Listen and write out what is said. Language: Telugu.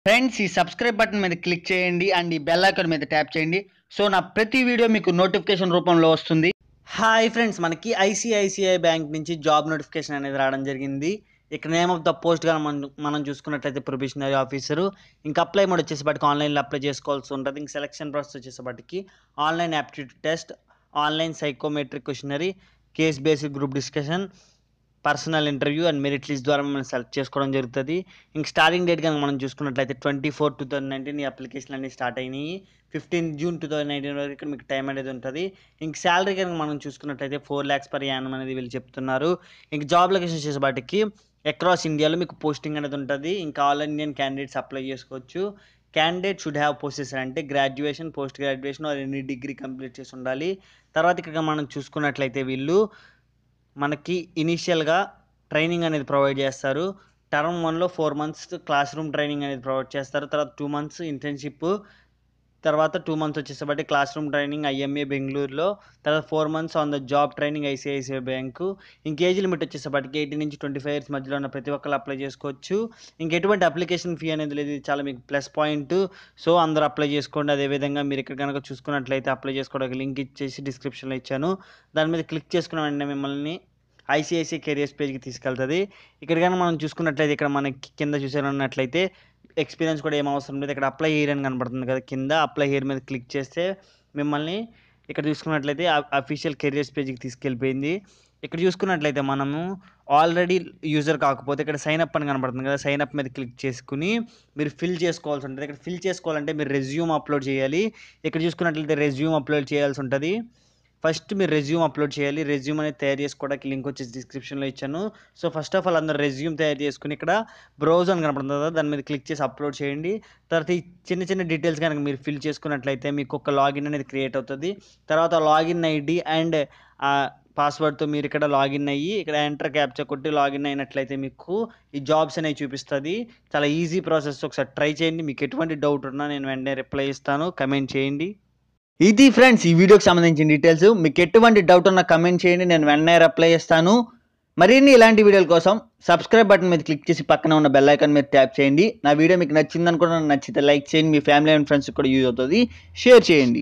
ఫ్రెండ్స్, ఈ సబ్స్క్రైబ్ బటన్ మీద క్లిక్ చేయండి అండ్ ఈ బెల్ ఐకాన్ మీద ట్యాప్ చేయండి. సో నా ప్రతి వీడియో మీకు నోటిఫికేషన్ రూపంలో వస్తుంది. హాయ్ ఫ్రెండ్స్, మనకి ఐసిఐసిఐ బ్యాంక్ నుంచి జాబ్ నోటిఫికేషన్ అనేది రావడం జరిగింది. ఇక్కడ నేమ్ ఆఫ్ ద పోస్ట్గా మనం చూసుకున్నట్లయితే ప్రొబేషనరీ ఆఫీసరు. ఇంకా అప్లై మోడ్ వచ్చేసేపటికి ఆన్లైన్లో అప్లై చేసుకోవాల్సి ఉంటుంది. ఇంక సెలక్షన్ ప్రాసెస్ వచ్చేసేపటికి online aptitude test, online psychometric questionnaire, case based group discussion, personal interview and merit list ద్వారా మనం సెలెక్ట్ చేసుకోవడం జరుగుతుంది. ఇంక స్టార్టింగ్ డేట్ కనుక మనం చూసుకున్నట్లయితే 24/2019 ఈ అప్లికేషన్ అన్ని స్టార్ట్ అయినాయి. 15 జూన్ 2019 వరకు మీకు టైం అనేది ఉంటుంది. ఇంక శాలరీ కనుక మనం చూసుకున్నట్లయితే 4 lakhs per annum అనేది వీళ్ళు చెప్తున్నారు. ఇంక జాబ్ లొకేషన్ చేసేపాటికి అక్రాస్ ఇండియాలో మీకు పోస్టింగ్ అనేది ఉంటుంది. ఇంకా ఆల్ ఇండియన్ క్యాండిడేట్స్ అప్లై చేసుకోవచ్చు. క్యాండిడేట్ షుడ్ హ్యావ్ పొసెసర్ అంటే graduation, post graduation or any degree complete చేసి ఉండాలి. తర్వాత ఇక్కడ మనం చూసుకున్నట్లయితే వీళ్ళు మనకి ఇనీషియల్గా ట్రైనింగ్ అనేది ప్రొవైడ్ చేస్తారు. టర్మ్ 1లో 4 months క్లాస్ రూమ్ ట్రైనింగ్ అనేది ప్రొవైడ్ చేస్తారు. తర్వాత 2 months ఇంటర్న్షిప్, తర్వాత 2 months వచ్చేసేపటి క్లాస్ రూమ్ ట్రైనింగ్ ఐఎంఏ బెంగళూరులో, తర్వాత 4 months on the job training ICICI bank. ఇంక ఏజ్ లిమిట్ వచ్చేసేపటికి 18 నుంచి 25 years మధ్యలో ఉన్న ప్రతి ఒక్కరు అప్లై చేసుకోవచ్చు. ఇంక ఎటువంటి అప్లికేషన్ ఫీ అనేది లేదు. ఇది చాలా మీకు ప్లస్ పాయింట్. సో అందరూ అప్లై చేసుకోండి. అదేవిధంగా మీరు ఇక్కడ కనుక చూసుకున్నట్లయితే అప్లై చేసుకోవడానికి లింక్ ఇచ్చేసి డిస్క్రిప్షన్లో ఇచ్చాను. దాని మీద క్లిక్ చేసుకున్న వెంటనే మిమ్మల్ని ఐసిఐసిఐ కెరియర్స్ పేజ్కి తీసుకెళ్తుంది. ఇక్కడ కానీ మనం చూసుకున్నట్లయితే ఇక్కడ మనకి కింద చూసారన్నట్లయితే ఎక్స్పీరియన్స్ కూడా ఏం అవసరం లేదు. ఇక్కడ అప్లై హియర్ అని కనబడుతుంది కదా, కింద అప్లై హియర్ మీద క్లిక్ చేస్తే మిమ్మల్ని ఇక్కడ చూసుకున్నట్లయితే అఫీషియల్ కెరియర్స్ పేజ్కి తీసుకెళ్ళిపోయింది. ఇక్కడ చూసుకున్నట్లయితే మనము ఆల్రెడీ యూజర్ కాకపోతే ఇక్కడ సైన్ అప్ అని కనబడుతుంది కదా, సైన్ అప్ మీద క్లిక్ చేసుకుని మీరు ఫిల్ చేసుకోవాల్సి ఉంటుంది. ఇక్కడ ఫిల్ చేసుకోవాలంటే మీరు రెజ్యూమ్ అప్లోడ్ చేయాలి. ఇక్కడ చూసుకున్నట్లయితే రెజ్యూమ్ అప్లోడ్ చేయాల్సి ఉంటుంది. ఫస్ట్ మీరు రెజ్యూమ్ అప్లోడ్ చేయాలి. రెజ్యూమ్ అనేది తయారు చేసుకోవడానికి లింక్ వచ్చేసి డిస్క్రిప్షన్లో ఇచ్చాను. సో ఫస్ట్ ఆఫ్ ఆల్ అందరూ రెజ్యూమ్ తయారు చేసుకుని ఇక్కడ బ్రౌజ్ అని కనపడుతుంది కదా, దాని మీద క్లిక్ చేసి అప్లోడ్ చేయండి. తర్వాత ఈ చిన్న చిన్న డీటెయిల్స్ కనుక మీరు ఫిల్ చేసుకున్నట్లయితే మీకు ఒక లాగిన్ అనేది క్రియేట్ అవుతుంది. తర్వాత లాగిన్ ఐడి అండ్ పాస్వర్డ్తో మీరు ఇక్కడ లాగిన్ అయ్యి ఇక్కడ ఎంటర్ క్యాప్చా కొట్టి లాగిన్ అయినట్లయితే మీకు ఈ జాబ్స్ అనేవి చూపిస్తుంది. చాలా ఈజీ ప్రాసెస్. ఒకసారి ట్రై చేయండి. మీకు ఎటువంటి డౌట్ ఉన్నా నేను వెంటనే రిప్లై ఇస్తాను. కమెంట్ చేయండి. ఇది ఫ్రెండ్స్ ఈ వీడియోకి సంబంధించిన డీటెయిల్స్. మీకు ఎటువంటి డౌట్ ఉన్నా కమెంట్ చేయండి, నేను వెంటనే రిప్లై ఇస్తాను. మరిన్ని ఇలాంటి వీడియోల కోసం సబ్స్క్రైబ్ బటన్ మీద క్లిక్ చేసి పక్కన ఉన్న బెల్ ఐకాన్ మీద ట్యాప్ చేయండి. నా వీడియో మీకు నచ్చింది అనుకుంటున్నాను. నచ్చితే లైక్ చేయండి. మీ ఫ్యామిలీ అండ్ ఫ్రెండ్స్కి కూడా యూజ్ అవుతుంది. షేర్ చేయండి.